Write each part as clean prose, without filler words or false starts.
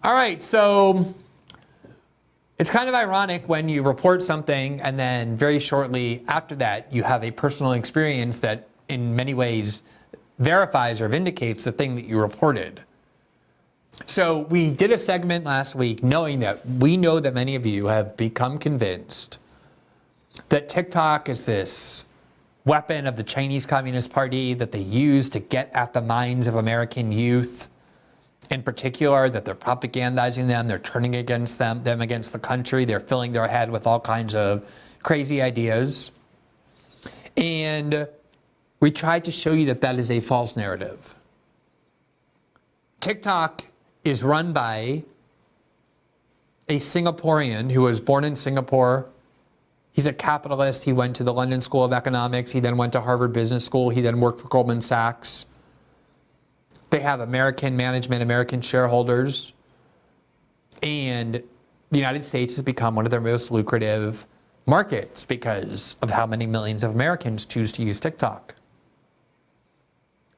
All right, so it's kind of ironic when you report something and then very shortly after that you have a personal experience that in many ways verifies or vindicates the thing that you reported. So we did a segment last week knowing that we know that many of you have become convinced that TikTok is this weapon of the Chinese Communist Party that they use to get at the minds of American youth. In particular, that they're propagandizing them, they're turning against them against the country, they're filling their head with all kinds of crazy ideas. And we tried to show you that that is a false narrative. TikTok is run by a Singaporean who was born in Singapore. He's a capitalist. He went to the London School of Economics. He then went to Harvard Business School. He then worked for Goldman Sachs. They have American management, American shareholders. And the United States has become one of their most lucrative markets because of how many millions of Americans choose to use TikTok.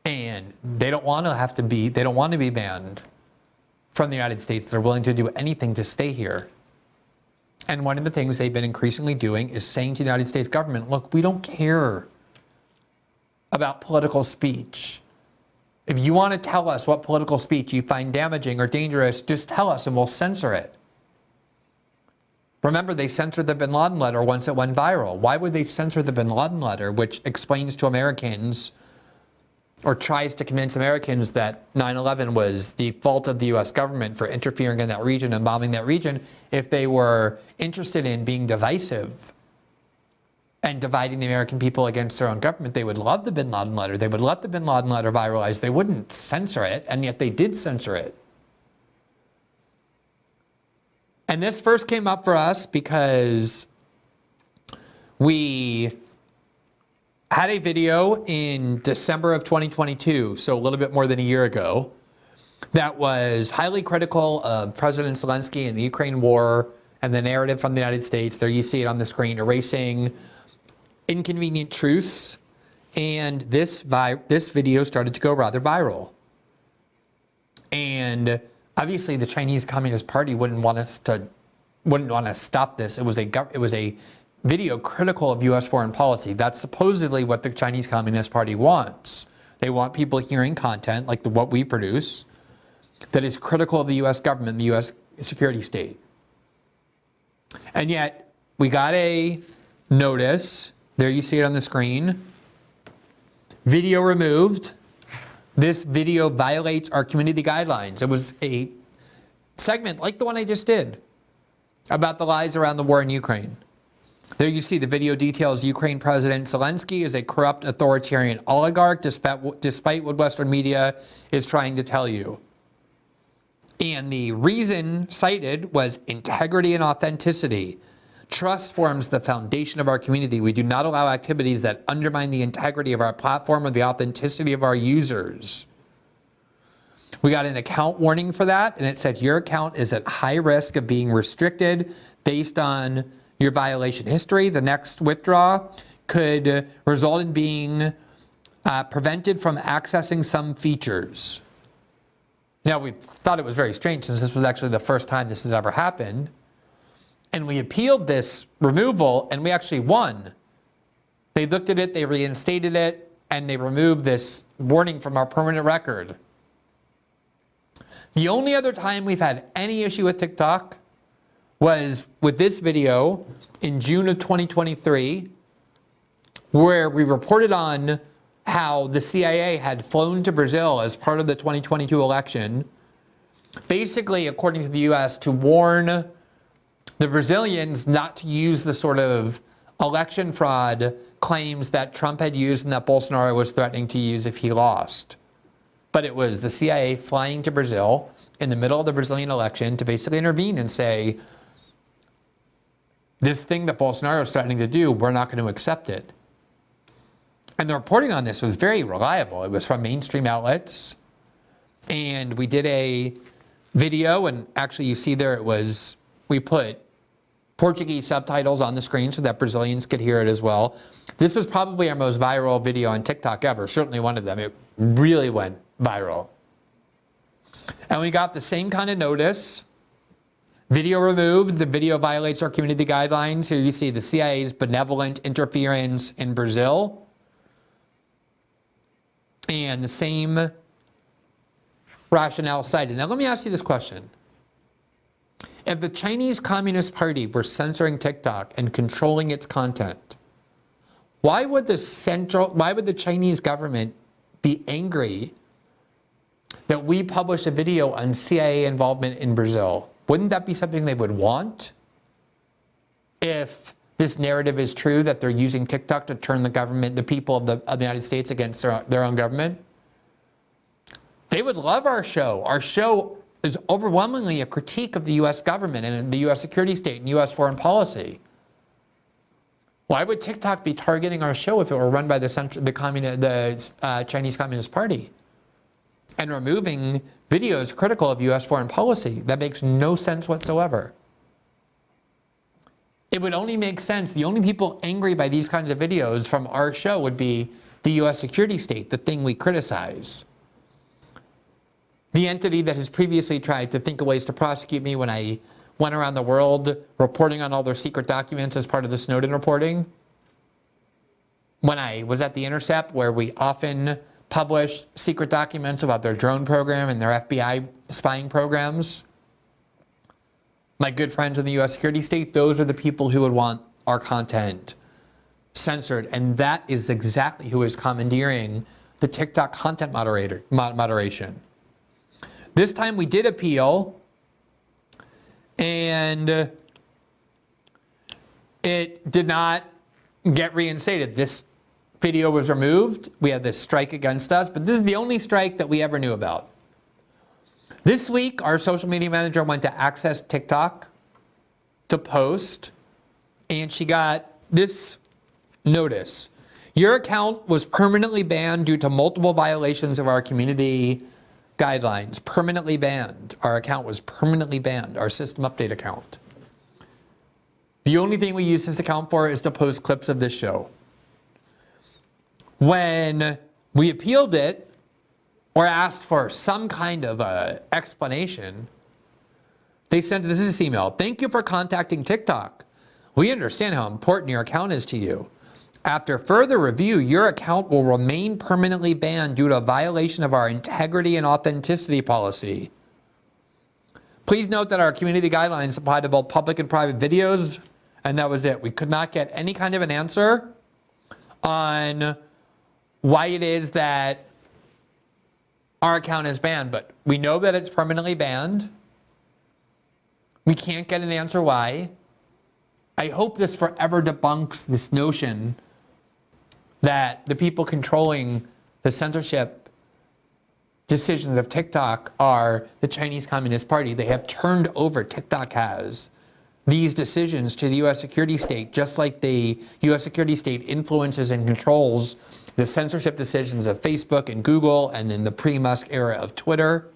And they don't want to be banned from the United States. They're willing to do anything to stay here. And one of the things they've been increasingly doing is saying to the United States government, look, we don't care about political speech. If you want to tell us what political speech you find damaging or dangerous, just tell us and we'll censor it. Remember, they censored the Bin Laden letter once it went viral. Why would they censor the Bin Laden letter, which explains to Americans or tries to convince Americans that 9/11 was the fault of the US government for interfering in that region and bombing that region, if they were interested in being divisive and dividing the American people against their own government? They would love the Bin Laden letter. They would let the Bin Laden letter viralize. They wouldn't censor it, and yet they did censor it. And this first came up for us because we had a video in December of 2022, so a little bit more than a year ago, that was highly critical of President Zelensky and the Ukraine war and the narrative from the United States. There you see it on the screen, erasing inconvenient truths. And this video started to go rather viral. And obviously the Chinese Communist Party wouldn't want to stop this. It was a video critical of U.S. foreign policy. That's supposedly what the Chinese Communist Party wants. They want people hearing content like what we produce that is critical of the U.S. government, the U.S. security state. And yet we got a notice. There you see it on the screen. Video removed. This video violates our community guidelines. It was a segment like the one I just did about the lies around the war in Ukraine. There you see the video details Ukraine President Zelensky is a corrupt authoritarian oligarch, despite what Western media is trying to tell you. And the reason cited was integrity and authenticity. Trust forms the foundation of our community. We do not allow activities that undermine the integrity of our platform or the authenticity of our users. We got an account warning for that, and it said your account is at high risk of being restricted based on your violation history. The next withdrawal could result in being prevented from accessing some features. Now, we thought it was very strange since this was actually the first time this has ever happened. And we appealed this removal, and we actually won. They looked at it, they reinstated it, and they removed this warning from our permanent record. The only other time we've had any issue with TikTok was with this video in June of 2023, where we reported on how the CIA had flown to Brazil as part of the 2022 election, basically, according to the US, to warn the Brazilians not to use the sort of election fraud claims that Trump had used and that Bolsonaro was threatening to use if he lost. But it was the CIA flying to Brazil in the middle of the Brazilian election to basically intervene and say, this thing that Bolsonaro is threatening to do, we're not going to accept it. And the reporting on this was very reliable. It was from mainstream outlets. And we did a video, and actually you see there we put Portuguese subtitles on the screen so that Brazilians could hear it as well. This was probably our most viral video on TikTok ever, certainly one of them. It really went viral. And we got the same kind of notice. Video removed. The video violates our community guidelines. Here you see the CIA's benevolent interference in Brazil. And the same rationale cited. Now let me ask you this question. If the Chinese Communist Party were censoring TikTok and controlling its content, why would the Chinese government be angry that we publish a video on CIA involvement in Brazil? Wouldn't that be something they would want? If this narrative is true, that they're using TikTok to turn the government, the people of the United States against their own government? They would love our show. Our show is overwhelmingly a critique of the U.S. government and the U.S. security state and U.S. foreign policy. Why would TikTok be targeting our show if it were run by the Chinese Communist Party and removing videos critical of U.S. foreign policy? That makes no sense whatsoever. It would only make sense, the only people angry by these kinds of videos from our show would be the U.S. security state, the thing we criticize. The entity that has previously tried to think of ways to prosecute me when I went around the world reporting on all their secret documents as part of the Snowden reporting. When I was at The Intercept, where we often publish secret documents about their drone program and their FBI spying programs. My good friends in the U.S. security state, those are the people who would want our content censored. And that is exactly who is commandeering the TikTok content moderation. This time we did appeal, and it did not get reinstated. This video was removed. We had this strike against us, but this is the only strike that we ever knew about. This week, our social media manager went to Access TikTok to post, and she got this notice. Your account was permanently banned due to multiple violations of our community guidelines. Permanently banned. Our account was permanently banned, our system update account. The only thing we use this account for is to post clips of this show. When we appealed it, or asked for some kind of explanation, they sent this email. Thank you for contacting TikTok. We understand how important your account is to you. After further review, your account will remain permanently banned due to a violation of our integrity and authenticity policy. Please note that our community guidelines apply to both public and private videos, and that was it. We could not get any kind of an answer on why it is that our account is banned, but we know that it's permanently banned. We can't get an answer why. I hope this forever debunks this notion that the people controlling the censorship decisions of TikTok are the Chinese Communist Party. They have turned over, TikTok has, these decisions to the U.S. security state, just like the U.S. security state influences and controls the censorship decisions of Facebook and Google and in the pre-Musk era of Twitter.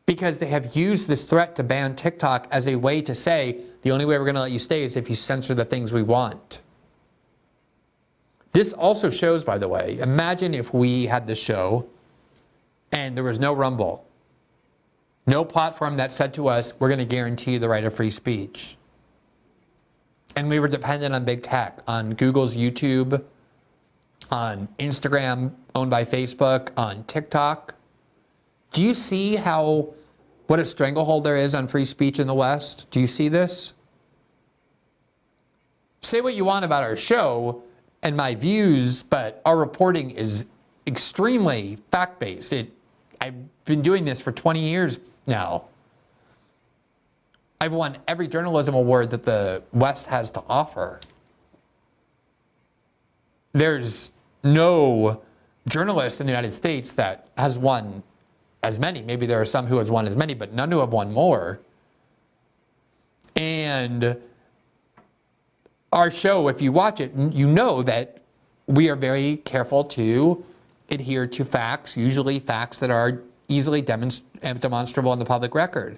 Because they have used this threat to ban TikTok as a way to say, the only way we're going to let you stay is if you censor the things we want. This also shows, by the way, imagine if we had this show and there was no Rumble. No platform that said to us, we're going to guarantee you the right of free speech. And we were dependent on big tech, on Google's YouTube, on Instagram owned by Facebook, on TikTok. Do you see what a stranglehold there is on free speech in the West? Do you see this? Say what you want about our show and my views, but our reporting is extremely fact-based. I've been doing this for 20 years now. I've won every journalism award that the West has to offer. There's no journalist in the United States that has won as many. Maybe there are some who have won as many, but none who have won more. And our show, if you watch it, you know that we are very careful to adhere to facts, usually facts that are easily demonstrable in the public record.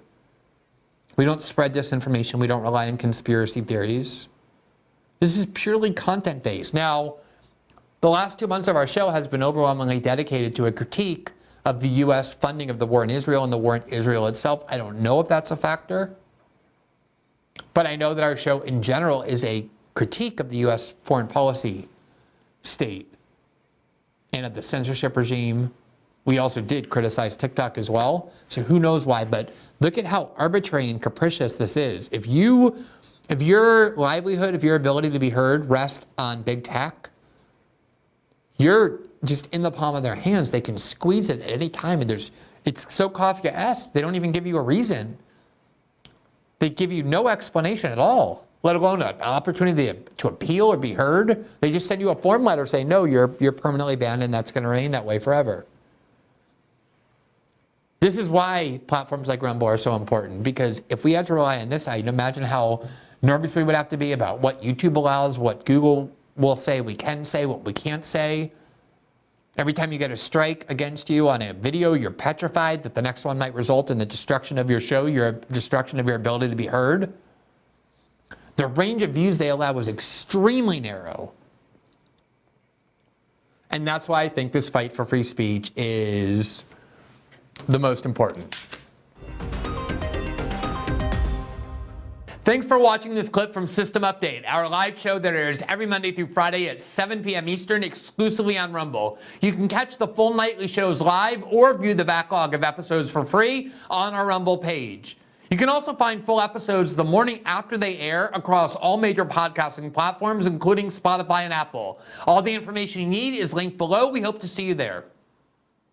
We don't spread disinformation. We don't rely on conspiracy theories. This is purely content-based. Now, the last 2 months of our show has been overwhelmingly dedicated to a critique of the U.S. funding of the war in Israel and the war in Israel itself. I don't know if that's a factor. But I know that our show in general is a critique of the U.S. foreign policy state and of the censorship regime. We also did criticize TikTok as well. So who knows why, but look at how arbitrary and capricious this is. If your livelihood, if your ability to be heard rests on big tech, you're just in the palm of their hands. They can squeeze it at any time. And it's so Kafkaesque, they don't even give you a reason. They give you no explanation at all, let alone an opportunity to appeal or be heard. They just send you a form letter saying, no, you're permanently banned and that's going to remain that way forever. This is why platforms like Rumble are so important, because if we had to rely on this side, imagine how nervous we would have to be about what YouTube allows, what Google will say we can say, what we can't say. Every time you get a strike against you on a video, you're petrified that the next one might result in the destruction of your show, your destruction of your ability to be heard. The range of views they allow is extremely narrow. And that's why I think this fight for free speech is the most important. Thanks for watching this clip from System Update, our live show that airs every Monday through Friday at 7 p.m. Eastern exclusively on Rumble. You can catch the full nightly shows live or view the backlog of episodes for free on our Rumble page. You can also find full episodes the morning after they air across all major podcasting platforms, including Spotify and Apple. All the information you need is linked below. We hope to see you there.